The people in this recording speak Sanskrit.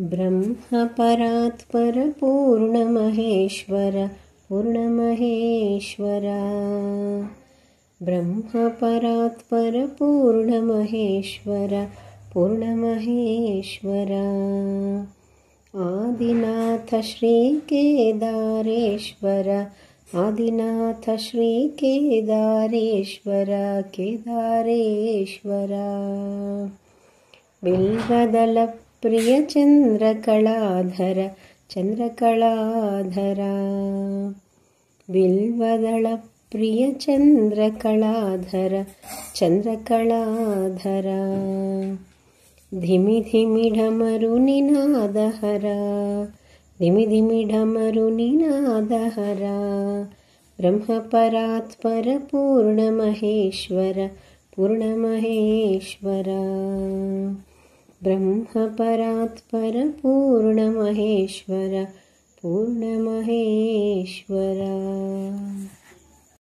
ब्रह्मपरात्पर पूर्णमहेश्वर पूर्णमहेश्वर ब्रह्मपरात्पर पूर्णमहेश्वर पूर्णमहेश्वर आदिनाथ श्रीकेदारेश्वर आदिनाथ श्रीकेदारेश्वर केदारेश्वर बिल्वदल प्रिय चंद्रकलाधर चंद्रकलाधर बिल्वदल प्रिय चंद्रकलाधर चंद्रकलाधर धिमि धिमि ढमरु निनादहर धिमि धिमि ढमरु निनादहर ब्रह्मपरात्पर पूर्णमहेश्वर पूर्णमहेश्वर ब्रह्मपरात्पर पूर्णमहेश्वर पूर्णमहेश्वर।